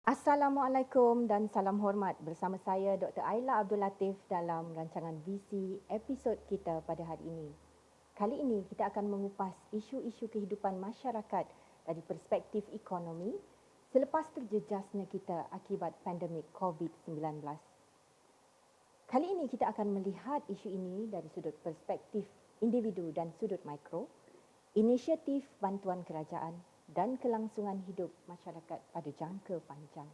Assalamualaikum dan salam hormat bersama saya Dr. Aila Abdul Latif dalam rancangan VC episod kita pada hari ini. Kali ini kita akan mengupas isu-isu kehidupan masyarakat dari perspektif ekonomi selepas terjejasnya kita akibat pandemik COVID-19. Kali ini kita akan melihat isu ini dari sudut perspektif individu dan sudut mikro, inisiatif bantuan kerajaan dan kelangsungan hidup masyarakat pada jangka panjang.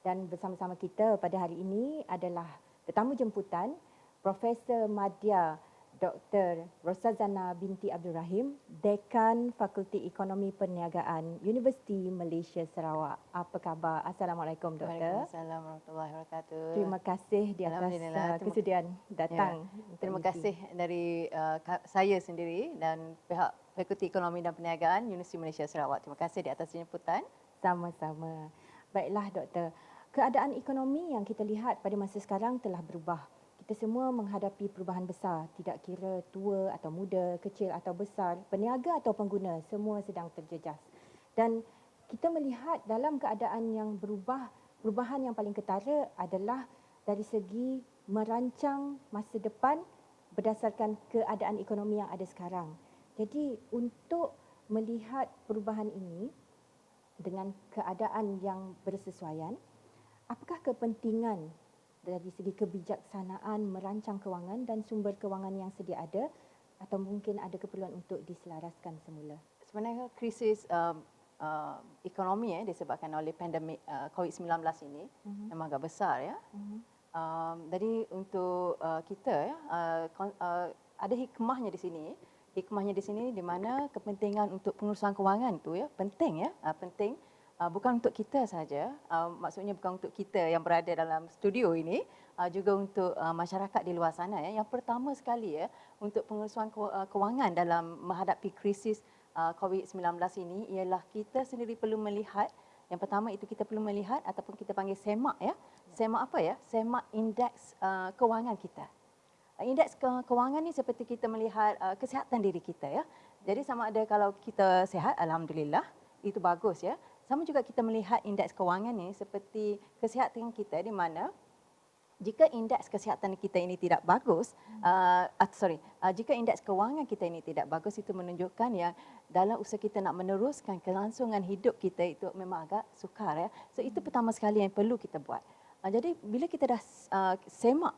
Dan bersama-sama kita pada hari ini adalah tetamu jemputan Profesor Madya Dr. Rosazana binti Abdul Rahim, Dekan Fakulti Ekonomi Perniagaan Universiti Malaysia Sarawak. Apa khabar? Assalamualaikum Doktor. Waalaikumsalam warahmatullahi wabarakatuh. Terima kasih di atas Alhamdulillah. kesudian datang. Terima kasih dari saya sendiri dan pihak Fakulti Ekonomi dan Perniagaan Universiti Malaysia Sarawak. Terima kasih di atas jemputan. Sama-sama. Baiklah Doktor, keadaan ekonomi yang kita lihat pada masa sekarang telah berubah. Kita semua menghadapi perubahan besar, tidak kira tua atau muda, kecil atau besar, peniaga atau pengguna, semua sedang terjejas. Dan kita melihat dalam keadaan yang berubah, perubahan yang paling ketara adalah dari segi merancang masa depan berdasarkan keadaan ekonomi yang ada sekarang. Jadi untuk melihat perubahan ini dengan keadaan yang bersesuaian, apakah kepentingan dari segi kebijaksanaan merancang kewangan dan sumber kewangan yang sedia ada atau mungkin ada keperluan untuk diselaraskan semula? Sebenarnya krisis ekonomi disebabkan oleh pandemik COVID-19 ini memang agak besar ya. Jadi untuk kita ada hikmahnya di sini. Hikmahnya di sini di mana kepentingan untuk pengurusan kewangan itu penting penting. Bukan untuk kita saja, maksudnya bukan untuk kita yang berada dalam studio ini, juga untuk masyarakat di luar sana. Yang pertama sekali untuk pengurusan kewangan dalam menghadapi krisis COVID-19 ini ialah kita sendiri perlu melihat, yang pertama itu kita perlu melihat ataupun kita panggil semak Semak apa Semak indeks kewangan kita. Indeks kewangan ni seperti kita melihat kesihatan diri kita Jadi sama ada kalau kita sihat, alhamdulillah, itu bagus Sama juga kita melihat indeks kewangan ni seperti kesihatan kita di mana jika indeks kesihatan kita ini tidak bagus, jika indeks kewangan kita ini tidak bagus, itu menunjukkan yang dalam usaha kita nak meneruskan kelangsungan hidup kita itu memang agak sukar So itu pertama sekali yang perlu kita buat. Jadi bila kita dah semak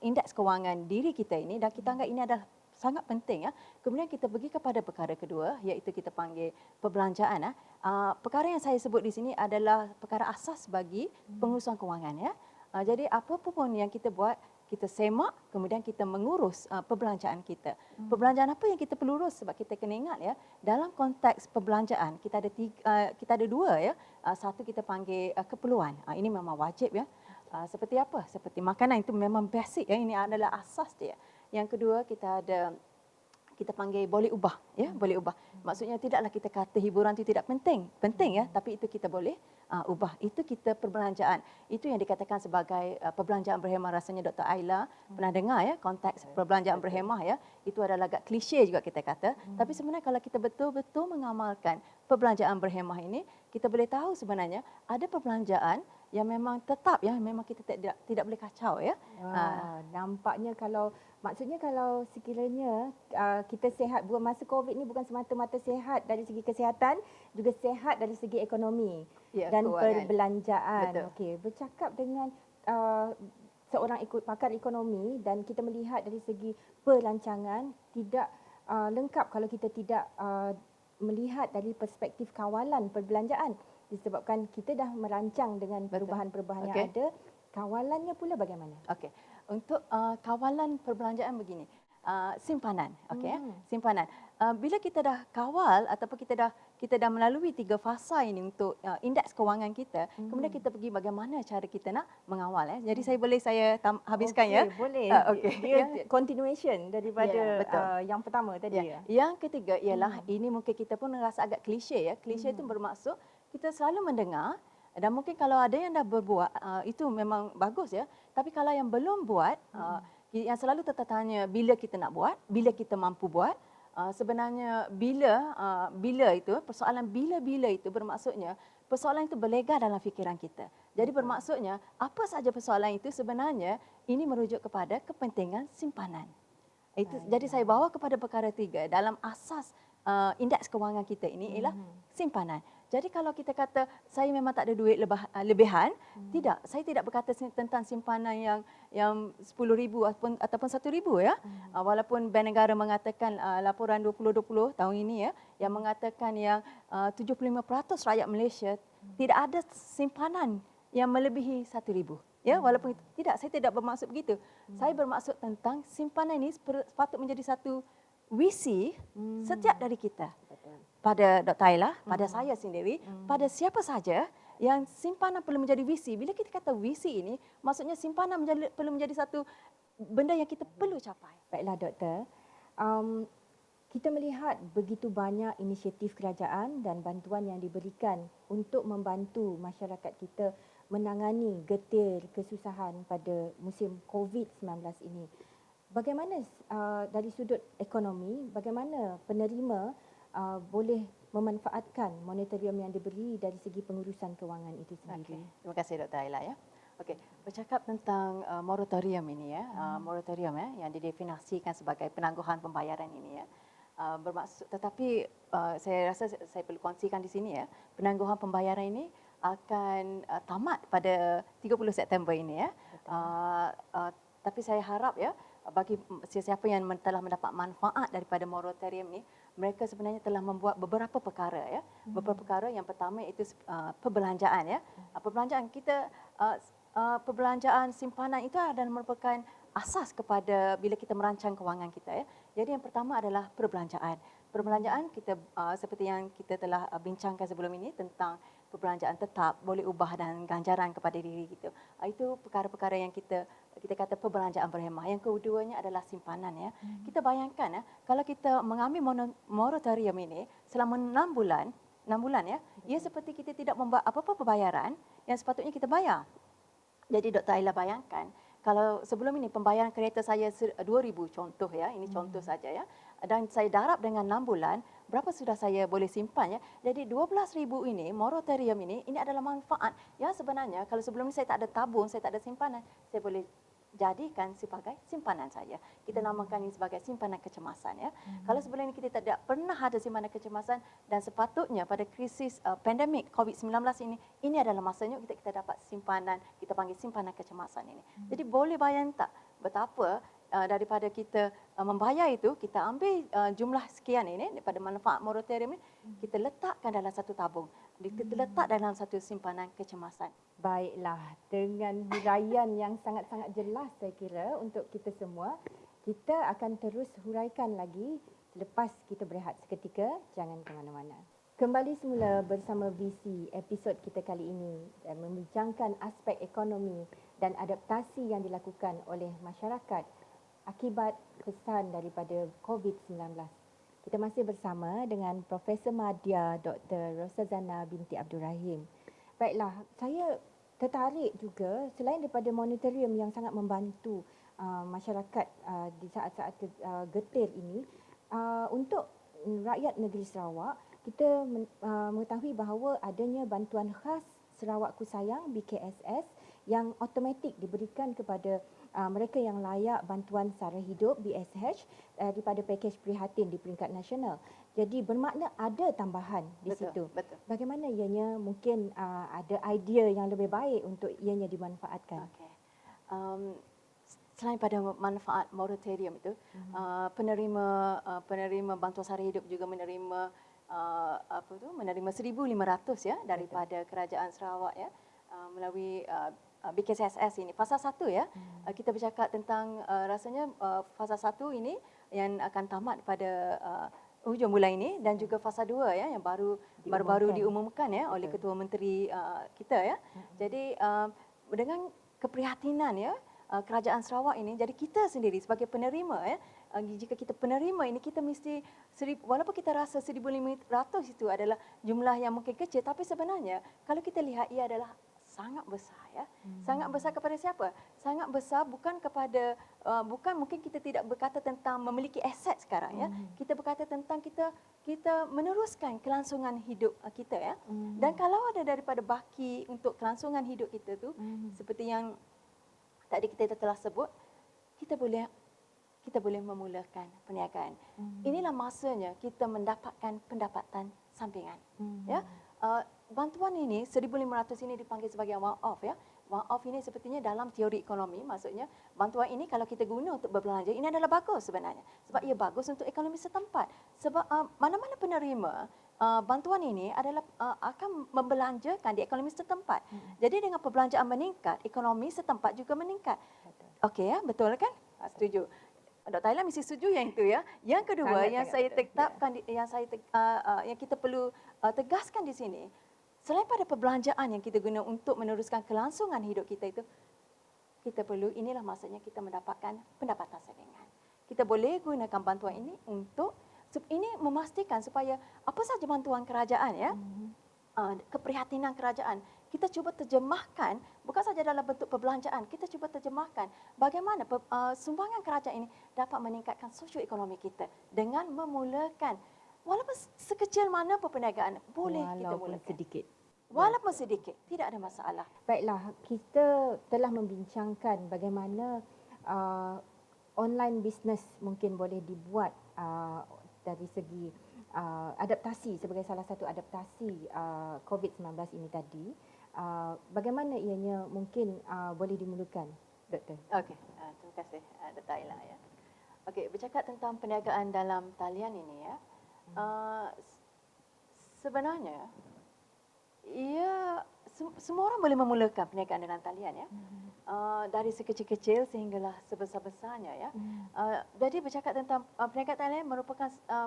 indeks kewangan diri kita ini dan kita anggap ini adalah sangat penting kemudian kita pergi kepada perkara kedua iaitu kita panggil perbelanjaan perkara yang saya sebut di sini adalah perkara asas bagi pengurusan kewangan Jadi apa-apa pun yang kita buat, kita semak, kemudian kita mengurus perbelanjaan kita. Perbelanjaan apa yang kita perlu urus? Sebab kita kena ingat dalam konteks perbelanjaan kita ada dua Satu kita panggil keperluan. Ini memang wajib Seperti apa? Seperti makanan, itu memang basic ini adalah asas dia. Yang kedua kita panggil boleh ubah boleh ubah. Maksudnya tidaklah kita kata hiburan itu tidak penting tapi itu kita boleh ubah. Itu kita perbelanjaan. Itu yang dikatakan sebagai perbelanjaan berhemah. Rasanya Dr. Aila pernah dengar konteks perbelanjaan berhemah Itu adalah agak klise juga kita kata. Tapi sebenarnya kalau kita betul-betul mengamalkan perbelanjaan berhemah ini, kita boleh tahu sebenarnya ada perbelanjaan yang memang tetap memang kita tidak boleh kacau Nampaknya maksudnya kalau sekiranya kita sihat buat masa COVID ni bukan semata-mata sihat dari segi kesihatan, juga sihat dari segi ekonomi dan kewangan. Perbelanjaan. Betul. Okey, bercakap dengan seorang pakar ekonomi dan kita melihat dari segi perancangan tidak lengkap kalau kita tidak melihat dari perspektif kawalan perbelanjaan, disebabkan kita dah merancang dengan perubahan-perubahan yang ada. Kawalannya pula bagaimana? Okey. Untuk kawalan perbelanjaan begini. Simpanan, simpanan. Bila kita dah kawal ataupun kita dah melalui 3 fasa ini untuk indeks kewangan kita, kemudian kita pergi bagaimana cara kita nak mengawal Jadi saya habiskan Boleh. Okey. Dia continuation daripada betul. yang pertama tadi Yang ketiga ialah ini mungkin kita pun rasa agak klise Klise itu bermaksud kita selalu mendengar dan mungkin kalau ada yang dah berbuat itu memang bagus tapi kalau yang belum buat yang selalu tertanya bila kita nak buat, bila kita mampu buat. Sebenarnya bila itu persoalan bila-bila itu bermaksudnya persoalan itu berlegar dalam fikiran kita. Jadi bermaksudnya apa saja persoalan itu sebenarnya ini merujuk kepada kepentingan simpanan. Itu jadi saya bawa kepada perkara 3 dalam asas indeks kewangan kita ini ialah simpanan. Jadi kalau kita kata saya memang tak ada duit lebihan, tidak, saya tidak berkata tentang simpanan yang 10,000 ataupun 1,000 ya. Walaupun Bank Negara mengatakan laporan 2020 tahun ini ya yang mengatakan yang 75% rakyat Malaysia tidak ada simpanan yang melebihi 1,000. Ya, walaupun tidak, saya tidak bermaksud begitu. Saya bermaksud tentang simpanan ini sepatut menjadi satu visi setiap dari kita. Pada Dr. Ayla, pada saya sendiri, pada siapa saja yang simpanan perlu menjadi visi. Bila kita kata visi ini, maksudnya simpanan perlu menjadi satu benda yang kita perlu capai. Baiklah doktor, kita melihat begitu banyak inisiatif kerajaan dan bantuan yang diberikan untuk membantu masyarakat kita menangani getir kesusahan pada musim COVID-19 ini. Bagaimana dari sudut ekonomi, bagaimana penerima boleh memanfaatkan moratorium yang diberi dari segi pengurusan kewangan itu sendiri? Okay. Terima kasih Dr. Ayla ya. Okey, bercakap tentang moratorium ini ya, moratorium ya yang didefinisikan sebagai penangguhan pembayaran ini ya. Bermaksud tetapi saya rasa saya perlu kongsikan di sini ya, penangguhan pembayaran ini akan tamat pada 30 September ini ya. Tapi saya harap ya bagi sesiapa yang telah mendapat manfaat daripada moratorium ini, mereka sebenarnya telah membuat beberapa perkara ya. Beberapa perkara, yang pertama itu perbelanjaan ya. Perbelanjaan kita perbelanjaan simpanan itu adalah merupakan asas kepada bila kita merancang kewangan kita ya. Jadi yang pertama adalah perbelanjaan. Perbelanjaan kita seperti yang kita telah bincangkan sebelum ini tentang perbelanjaan tetap, boleh ubah dan ganjaran kepada diri kita. Itu perkara-perkara yang kita kata perbelanjaan berhemah. Yang keduanya adalah simpanan ya. Kita bayangkan ya, kalau kita mengambil moratorium ini selama 6 bulan ya, ia seperti kita tidak membuat apa-apa pembayaran yang sepatutnya kita bayar. Jadi Dr. Ayla bayangkan, kalau sebelum ini pembayaran kereta saya 2,000 contoh ya, ini contoh saja ya. Dan saya darab dengan 6 bulan, berapa sudah saya boleh simpan ya. Jadi 12,000 ini, moratorium ini adalah manfaat. Ya sebenarnya kalau sebelum ini saya tak ada tabung, saya tak ada simpanan, saya boleh jadikan sebagai simpanan saya. Kita namakan ini sebagai simpanan kecemasan ya. Kalau sebelum ini kita tidak pernah ada simpanan kecemasan dan sepatutnya pada krisis pandemik COVID-19 ini adalah masanya kita dapat simpanan, kita panggil simpanan kecemasan ini. Jadi boleh bayang tak betapa daripada kita membayar itu, kita ambil jumlah sekian ini daripada manfaat moratorium ini, kita letakkan dalam satu tabung. Kita letak dalam satu simpanan kecemasan. Baiklah, dengan huraian yang sangat-sangat jelas saya kira untuk kita semua, kita akan terus huraikan lagi selepas kita berehat seketika. Jangan ke mana-mana. Kembali semula bersama VC episod kita kali ini dan membincangkan aspek ekonomi dan adaptasi yang dilakukan oleh masyarakat akibat kesan daripada COVID-19. Kita masih bersama dengan Profesor Madya Dr. Rosazana binti Abdul Rahim. Baiklah, saya tertarik juga selain daripada moratorium yang sangat membantu masyarakat di saat-saat getir ini, untuk rakyat negeri Sarawak, kita mengetahui bahawa adanya bantuan khas Sarawak Ku Sayang BKSS yang automatik diberikan kepada mereka yang layak bantuan sara hidup BSH daripada pakej prihatin di peringkat nasional. Jadi bermakna ada tambahan di situ. Betul. Bagaimana ianya mungkin ada idea yang lebih baik untuk ianya dimanfaatkan? Okay. Selain pada manfaat moratorium itu, penerima bantuan sara hidup juga menerima menerima 1,500 ya daripada kerajaan Sarawak ya melalui BKSS ini. Fasa 1 ya. Kita bercakap tentang rasanya fasa 1 ini yang akan tamat pada hujung bulan ini dan juga fasa 2 ya yang baru diumumkan ya oleh Ketua Menteri kita ya. Jadi dengan keprihatinan ya kerajaan Sarawak ini, jadi kita sendiri sebagai penerima ya, jika kita penerima ini kita mesti walaupun kita rasa 1,500 itu adalah jumlah yang mungkin kecil, tapi sebenarnya kalau kita lihat ia adalah sangat besar ya. Sangat besar kepada siapa? Sangat besar bukan kepada bukan mungkin kita tidak berkata tentang memiliki aset sekarang ya. Kita berkata tentang kita meneruskan kelangsungan hidup kita ya. Dan kalau ada daripada baki untuk kelangsungan hidup kita tu seperti yang tadi kita telah sebut, kita boleh memulakan perniagaan. Inilah masanya kita mendapatkan pendapatan sampingan. Ya, bantuan ini 1,500 ini dipanggil sebagai one-off ya. One-off ini sepertinya dalam teori ekonomi, maksudnya bantuan ini kalau kita guna untuk berbelanja ini adalah bagus sebenarnya. Sebab ia bagus untuk ekonomi setempat. Sebab mana-mana penerima bantuan ini adalah akan membelanjakan di ekonomi setempat. Jadi dengan perbelanjaan meningkat, ekonomi setempat juga meningkat. Okey ya, betul kan? Setuju. Dr. Ayla mesti setuju yang itu ya. Yang kedua yang saya tetapkan yang kita perlu tegaskan di sini, selain pada perbelanjaan yang kita guna untuk meneruskan kelangsungan hidup kita itu, kita perlu, inilah maksudnya kita mendapatkan pendapatan sampingan. Kita boleh gunakan bantuan ini untuk ini memastikan supaya apa saja bantuan kerajaan ya, keprihatinan kerajaan, kita cuba terjemahkan bukan saja dalam bentuk perbelanjaan, kita cuba terjemahkan bagaimana sumbangan kerajaan ini dapat meningkatkan sosioekonomi kita dengan memulakan walaupun sekecil mana pun perniagaan boleh kita mulakan. Sedikit. Walaupun sedikit, tidak ada masalah. Baiklah, kita telah membincangkan bagaimana online business mungkin boleh dibuat dari segi adaptasi sebagai salah satu adaptasi COVID-19 ini tadi. Bagaimana ianya mungkin boleh dimulakan, Doktor? Okey, terima kasih Dr. Ayla ya. Okey, bercakap tentang perniagaan dalam talian ini ya. Sebenarnya ia semua orang boleh memulakan perniagaan dalam talian ya. Dari sekecil-kecil sehinggalah sebesar-besarnya ya. Jadi bercakap tentang perniagaan talian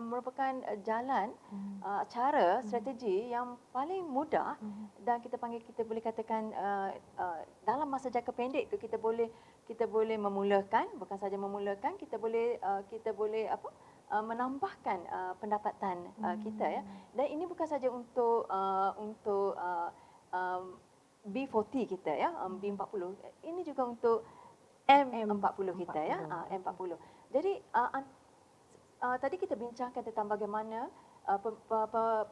merupakan jalan cara strategi yang paling mudah dan kita boleh katakan dalam masa jangka pendek itu kita boleh memulakan, bukan saja memulakan, kita boleh menambahkan pendapatan kita ya. Dan ini bukan saja untuk B40 kita ya, B40. Ini juga untuk M40 kita ya, M40. Jadi tadi kita bincangkan tentang bagaimana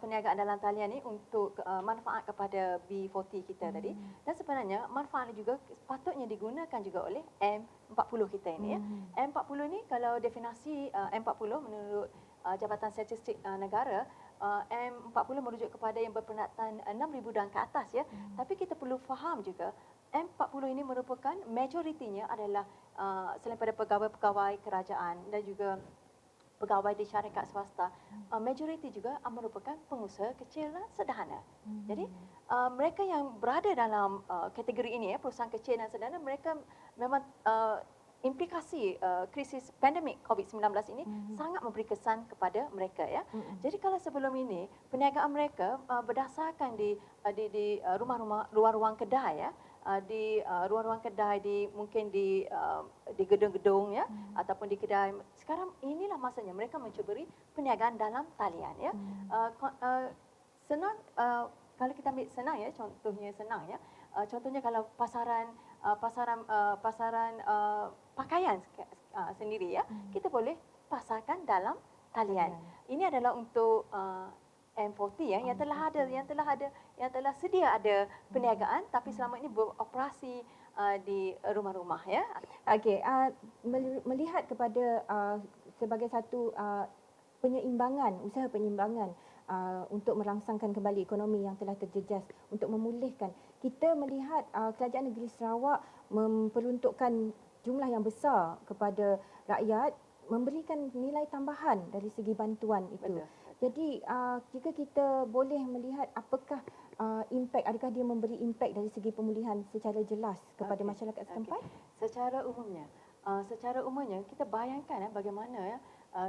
perniagaan dalam talian ini untuk manfaat kepada B40 kita tadi. Dan sebenarnya manfaat juga sepatutnya digunakan juga oleh M40 kita ini ya. M40 ni kalau definisi M40 menurut Jabatan Statistik Negara, M40 merujuk kepada yang berpendataan 6,000 dan ke atas ya. Tapi kita perlu faham juga M40 ini merupakan majoritinya adalah selain pada pegawai-pegawai kerajaan dan juga pegawai di syarikat swasta, majoriti juga merupakan pengusaha kecil dan sederhana. Jadi mereka yang berada dalam kategori ini ya, perusahaan kecil dan sederhana, mereka memang implikasi krisis pandemik COVID-19 ini sangat memberi kesan kepada mereka ya. Jadi kalau sebelum ini perniagaan mereka berdasarkan di rumah-rumah, ruang-ruang kedai ya, di ruang-ruang kedai, mungkin di gedung-gedung ya, ataupun di kedai. Sekarang inilah masanya mereka mencuburi perniagaan dalam talian ya. Senang kalau kita ambil senang ya, contohnya senang ya. Contohnya kalau pasaran pakaian sendiri ya, kita boleh pasarkan dalam talian. Ini adalah untuk M40 ya, yang telah sedia ada perniagaan tapi selama ini beroperasi di rumah-rumah ya. Okey, melihat kepada sebagai satu usaha penyeimbangan untuk merangsangkan kembali ekonomi yang telah terjejas, untuk memulihkan. Kita melihat Kerajaan Negeri Sarawak memperuntukkan jumlah yang besar kepada rakyat, memberikan nilai tambahan dari segi bantuan itu. Betul. Jadi jika kita boleh melihat apakah adakah dia memberi impak dari segi pemulihan secara jelas kepada masyarakat setempat? Secara umumnya kita bayangkan bagaimana ya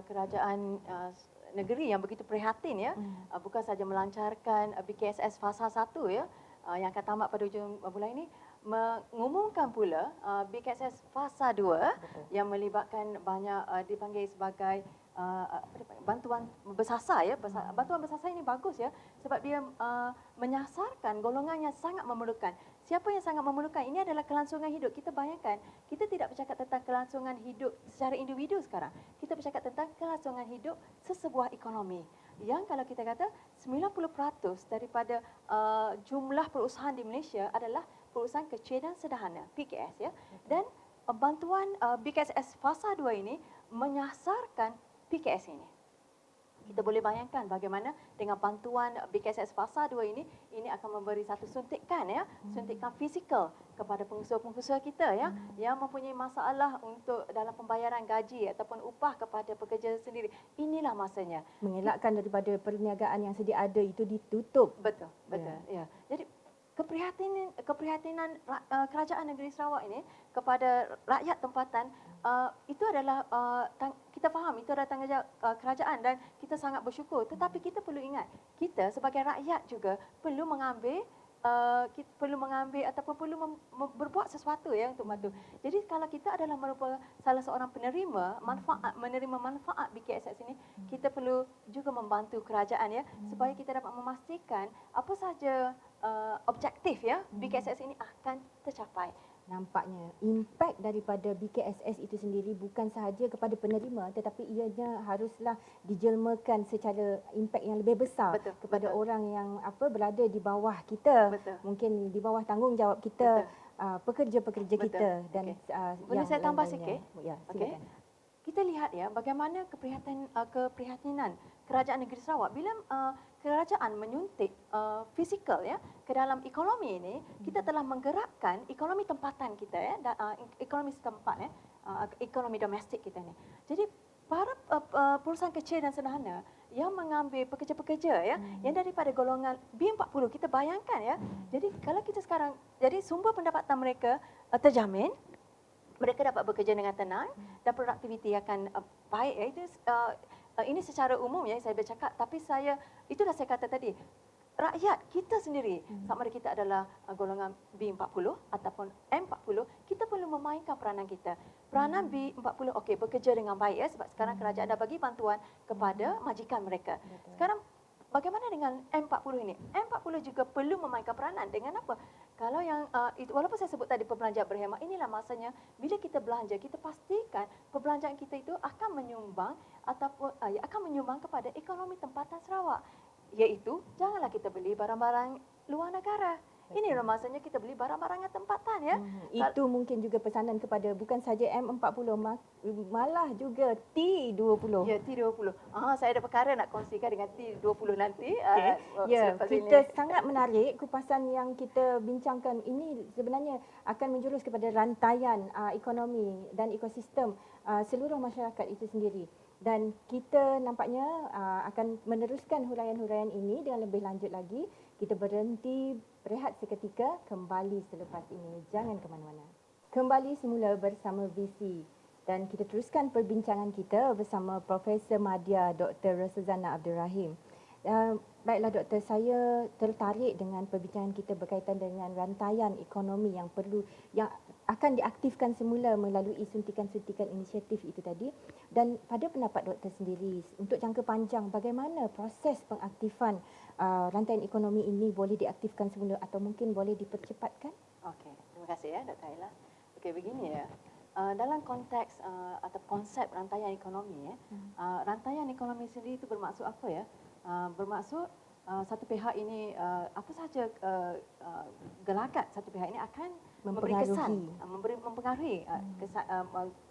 kerajaan negeri yang begitu prihatin ya, bukan saja melancarkan BKSS fasa 1 ya, yang akan tamat pada hujung bulan ini, mengumumkan pula BKSS fasa 2 yang melibatkan banyak dipanggil sebagai bantuan bersasar ya. Bantuan bersasar ini bagus ya sebab dia menyasarkan golongan yang sangat memerlukan. siapa yang sangat memerlukan? Ini adalah kelangsungan hidup. Kita bayangkan, kita tidak bercakap tentang kelangsungan hidup secara individu sekarang. Kita bercakap tentang kelangsungan hidup sesebuah ekonomi. Yang kalau kita kata 90% daripada jumlah perusahaan di Malaysia adalah perusahaan kecil dan sederhana, PKS ya. Dan bantuan BKSS Fasa 2 ini menyasarkan PKS ini. Kita boleh bayangkan bagaimana dengan bantuan BKSS Fasa 2 ini akan memberi satu suntikan ya, suntikan fizikal kepada pengusaha-pengusaha kita ya, yang mempunyai masalah untuk dalam pembayaran gaji ataupun upah kepada pekerja sendiri. Inilah masanya. Mengelakkan daripada perniagaan yang sedia ada itu ditutup. Betul, betul. Ya. Jadi keprihatinan kerajaan negeri Sarawak ini kepada rakyat tempatan itu adalah kita faham itu adalah tanggungjawab kerajaan dan kita sangat bersyukur. Tetapi kita perlu ingat, kita sebagai rakyat juga perlu mengambil ataupun perlu berbuat sesuatu ya untuk membantu. Jadi kalau kita adalah merupakan salah seorang menerima manfaat BKSS ini, kita perlu juga membantu kerajaan ya, supaya kita dapat memastikan apa saja objektif ya BKSS ini akan tercapai. Nampaknya impak daripada BKSS itu sendiri bukan sahaja kepada penerima, tetapi ianya haruslah dijelmakan secara impak yang lebih besar kepada orang yang berada di bawah kita, mungkin di bawah tanggungjawab kita, pekerja-pekerja kita. Dan boleh saya tambah sikit? Ya, silakan. Kita lihat ya bagaimana keprihatinan kerajaan negeri Sarawak bila kerajaan menyuntik fizikal ya ke dalam ekonomi ini. Kita telah menggerakkan ekonomi tempatan kita ya, ekonomi setempat ya, ekonomi domestik kita ni. Jadi para perusahaan kecil dan sederhana yang mengambil pekerja-pekerja ya, yang daripada golongan B40, kita bayangkan ya. Jadi kalau kita sekarang, jadi sumber pendapatan mereka terjamin, mereka dapat bekerja dengan tenang dan produktiviti akan baik ya. Itu ini secara umum ya saya bercakap, tapi itulah saya kata tadi, rakyat kita sendiri, sama ada kita adalah golongan B40 ataupun M40, kita perlu memainkan peranan kita. Peranan B40 okey, bekerja dengan baik ya, sebab sekarang kerajaan dah bagi bantuan kepada majikan mereka. Sekarang bagaimana dengan M40 ini? M40 juga perlu memainkan peranan dengan apa? Kalau yang walaupun saya sebut tadi perbelanjaan berhemat, inilah masanya bila kita belanja, kita pastikan perbelanjaan kita itu akan menyumbang ataupun akan menyumbang kepada ekonomi tempatan Sarawak. Iaitu janganlah kita beli barang-barang luar negara. Inilah masanya kita beli barang-barang tempatan ya. Itu mungkin juga pesanan kepada bukan saja M40, malah juga T20. Ya, T20. Saya ada perkara nak kongsikan dengan T20 nanti. Ya, kita sangat menarik kupasan yang kita bincangkan ini sebenarnya akan menjurus kepada rantaian ekonomi dan ekosistem seluruh masyarakat itu sendiri. Dan kita nampaknya akan meneruskan huraian-huraian ini dengan lebih lanjut lagi. Kita berhenti berehat seketika, kembali selepas ini. Jangan ke mana-mana. Kembali semula bersama VC dan kita teruskan perbincangan kita bersama Profesor Madya Dr. Rosuzana Abdul Rahim. Baiklah Doktor, saya tertarik dengan perbincangan kita berkaitan dengan rantaian ekonomi yang akan diaktifkan semula melalui suntikan-suntikan inisiatif itu tadi. Dan pada pendapat doktor sendiri, untuk jangka panjang, bagaimana proses pengaktifan rantaian ekonomi ini boleh diaktifkan semula atau mungkin boleh dipercepatkan? Okey, terima kasih ya Dr. Ayla. Okey, begini ya. Dalam konteks atau konsep rantaian ekonomi rantaian ekonomi sendiri itu bermaksud apa ya? Bermaksud satu pihak ini apa saja gelagat satu pihak ini akan memberi kesan, mempengaruhi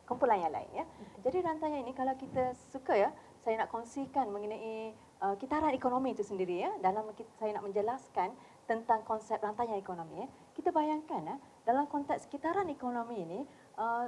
kumpulan yang lain ya. Jadi rantaian ini kalau kita suka ya, saya nak kongsikan mengenai kitaran ekonomi itu sendiri ya. Saya nak menjelaskan tentang konsep rantaian ekonomi ya. Kita bayangkan ya, dalam konteks kitaran ekonomi ini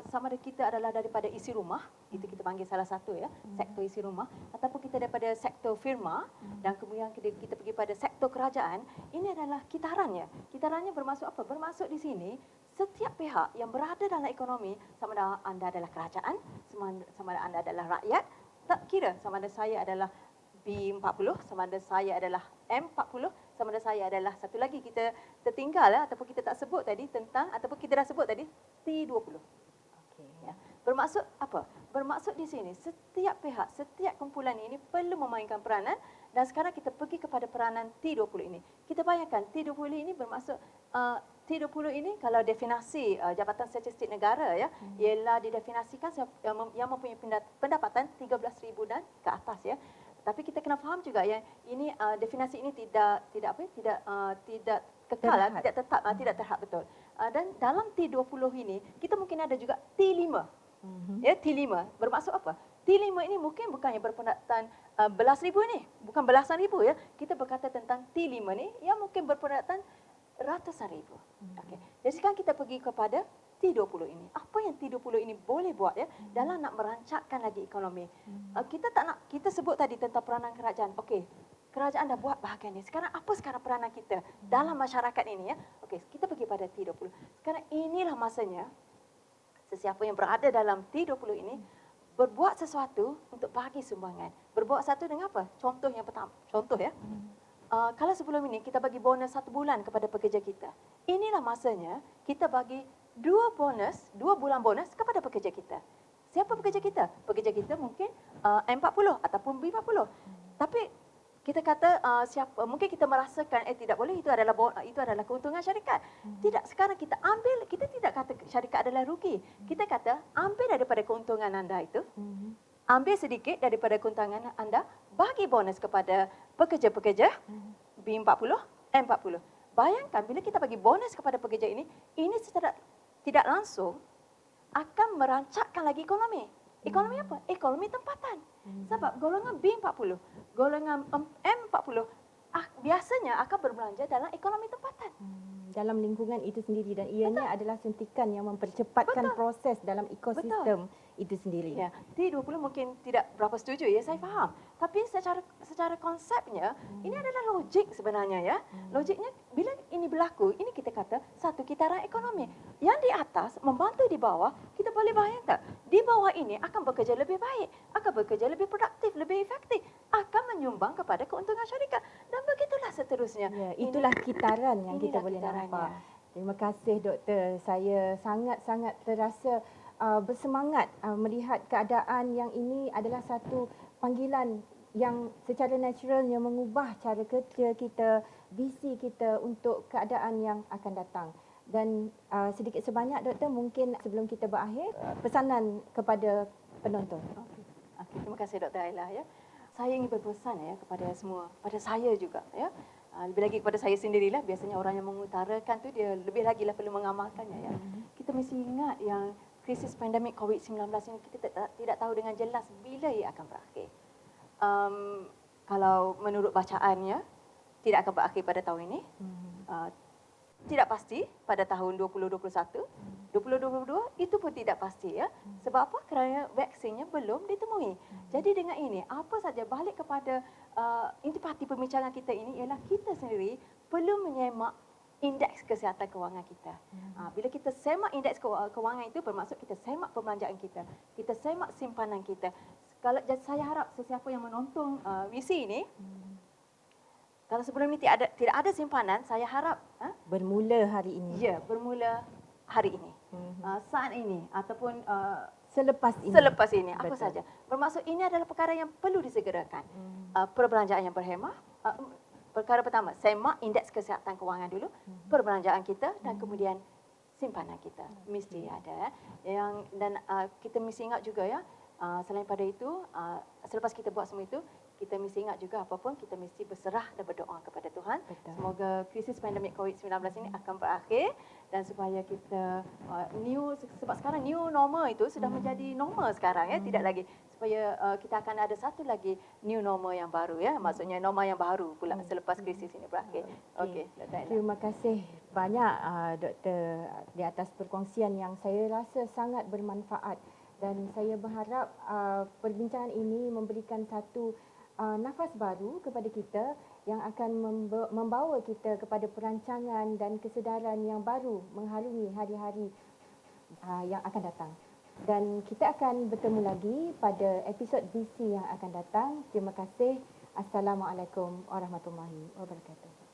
sama ada kita adalah daripada isi rumah, itu kita panggil salah satu ya, sektor isi rumah, ataupun kita daripada sektor firma dan kemudian kita pergi pada sektor kerajaan. Ini adalah kitarannya. Kitarannya bermaksud apa? Bermaksud di sini setiap pihak yang berada dalam ekonomi, sama ada anda adalah kerajaan, sama ada anda adalah rakyat, tak kira sama ada saya adalah B40, sama ada saya adalah M40, sama ada saya adalah satu lagi kita tertinggal ataupun kita tak sebut tadi tentang, ataupun kita dah sebut tadi T20. Okey. Ya. Bermaksud apa? Bermaksud di sini setiap pihak, setiap kumpulan ini perlu memainkan peranan, dan sekarang kita pergi kepada peranan T20 ini. Kita bayangkan T20 ini bermaksud T20 ini kalau definisi Jabatan Statistik Negara ya, ialah didefinisikan yang mempunyai pendapatan 13,000 dan ke atas ya. Tapi kita kena faham juga ya, ini definisi ini tidak kekal, tidak tetap, tidak terhad betul. Dan dalam T20 ini kita mungkin ada juga T5. Ya, T5 bermaksud apa? T5 ini mungkin bukannya berpendapatan belas ribu ni, bukan belasan ribu ya. Kita berkata tentang T5 ni yang mungkin berpendapatan ratusan ribu. Okey. Jadi sekarang kita pergi kepada T20 ini. Apa yang T20 ini boleh buat ya dalam nak merancangkan lagi ekonomi. Kita sebut tadi tentang peranan kerajaan. Okey. Kerajaan dah buat bahagian ni. Sekarang apa sekarang peranan kita dalam masyarakat ini ya? Okey, kita pergi pada T20. Sekarang inilah masanya sesiapa yang berada dalam T20 ini berbuat sesuatu untuk bagi sumbangan. Berbuat sesuatu dengan apa? Contoh yang pertama. Contoh ya. Kalau sebelum ini kita bagi bonus 1 bulan kepada pekerja kita. Inilah masanya kita bagi 2 bulan bonus kepada pekerja kita. Siapa pekerja kita? Pekerja kita mungkin 40 ataupun 50. Tapi kita kata mungkin kita merasakan tidak boleh, itu adalah keuntungan syarikat. Tidak, sekarang kita ambil, kita tidak kata syarikat adalah rugi. Kita kata ambil daripada keuntungan anda itu. Ambil sedikit daripada keuntungan anda, bagi bonus kepada pekerja-pekerja B40, M40. Bayangkan bila kita bagi bonus kepada pekerja ini secara tidak langsung akan merancangkan lagi ekonomi. Ekonomi apa? Ekonomi tempatan. Sebab golongan B40, golongan M40 biasanya akan berbelanja dalam ekonomi tempatan. Dalam lingkungan itu sendiri, dan ianya adalah sentikan yang mempercepatkan proses dalam ekosistem itu sendiri. Ya, T20 mungkin tidak berapa setuju ya, saya faham. Tapi secara konsepnya ini adalah logik sebenarnya ya. Logiknya bila ini berlaku, ini kita kata satu kitaran ekonomi. Yang di atas membantu di bawah, kita boleh bayangkan di bawah ini akan bekerja lebih baik, akan bekerja lebih produktif, lebih efektif, akan menyumbang kepada keuntungan syarikat dan begitulah seterusnya. Ya, itulah kitaran yang kita boleh nampak. Terima kasih doktor. Saya sangat-sangat terasa bersemangat melihat keadaan yang ini adalah satu panggilan yang secara naturalnya mengubah cara kerja kita, visi kita untuk keadaan yang akan datang. Dan sedikit sebanyak doktor, mungkin sebelum kita berakhir, pesanan kepada penonton. Okay, terima kasih Dr. Aila ya. Saya ingin berpesan ya kepada semua, pada saya juga ya. Lebih lagi kepada saya sendirilah, biasanya orang yang mengutarakan tu dia lebih lagi lah perlu mengamalkannya ya. Kita mesti ingat yang krisis pandemik COVID-19 ini kita tidak tahu dengan jelas bila ia akan berakhir. Kalau menurut bacaannya tidak akan berakhir pada tahun ini. Tidak pasti pada tahun 2021, 2022 itu pun tidak pasti ya. Sebab apa? Kerana vaksinnya belum ditemui. Jadi dengan ini apa saja balik kepada intipati pembincangan kita ini ialah kita sendiri perlu menyemak indeks kesihatan kewangan kita. Bila kita semak indeks kewangan itu bermaksud kita semak perbelanjaan kita. Kita semak simpanan kita. Kalau saya harap sesiapa yang menonton visi ini kalau sebelum ini tidak ada simpanan, saya harap bermula hari ini. Ya, bermula hari ini. Saat ini ataupun selepas ini. Apa saja. Bermaksud ini adalah perkara yang perlu disegerakan. Perbelanjaan yang berhemah. Perkara pertama, semak indeks kesihatan kewangan dulu, perbelanjaan kita dan kemudian simpanan kita mesti ada. Dan kita mesti ingat juga ya, selain pada itu, selepas kita buat semua itu, kita mesti ingat juga apapun kita mesti berserah dan berdoa kepada Tuhan. Betul. Semoga krisis pandemik COVID-19 ini akan berakhir dan supaya kita sebab sekarang new normal itu sudah menjadi normal sekarang ya, tidak lagi, supaya kita akan ada satu lagi new normal yang baru ya, maksudnya normal yang baru pula selepas krisis ini berakhir. Okey, terima kasih banyak doktor di atas perkongsian yang saya rasa sangat bermanfaat, dan saya berharap perbincangan ini memberikan satu nafas baru kepada kita yang akan membawa kita kepada perancangan dan kesedaran yang baru mengharungi hari-hari yang akan datang. Dan kita akan bertemu lagi pada episod VC yang akan datang. Terima kasih. Assalamualaikum warahmatullahi wabarakatuh.